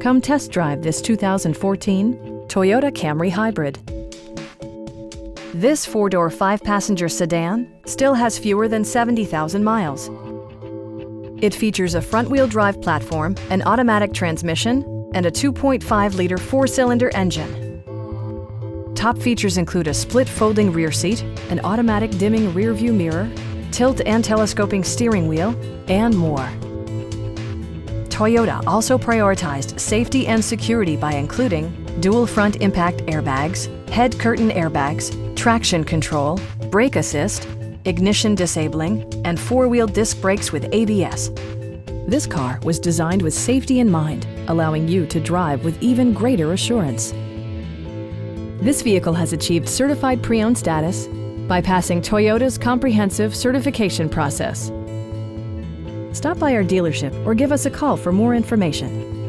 Come test drive this 2014 Toyota Camry Hybrid. This four-door, five-passenger sedan still has fewer than 70,000 miles. It features a front-wheel drive platform, an automatic transmission, and a 2.5-liter four-cylinder engine. Top features include a split folding rear seat, an automatic dimming rear-view mirror, tilt and telescoping steering wheel, and more. Toyota also prioritized safety and security by including dual front impact airbags, head curtain airbags, traction control, brake assist, ignition disabling, and four-wheel disc brakes with ABS. This car was designed with safety in mind, allowing you to drive with even greater assurance. This vehicle has achieved certified pre-owned status by passing Toyota's comprehensive certification process. Stop by our dealership or give us a call for more information.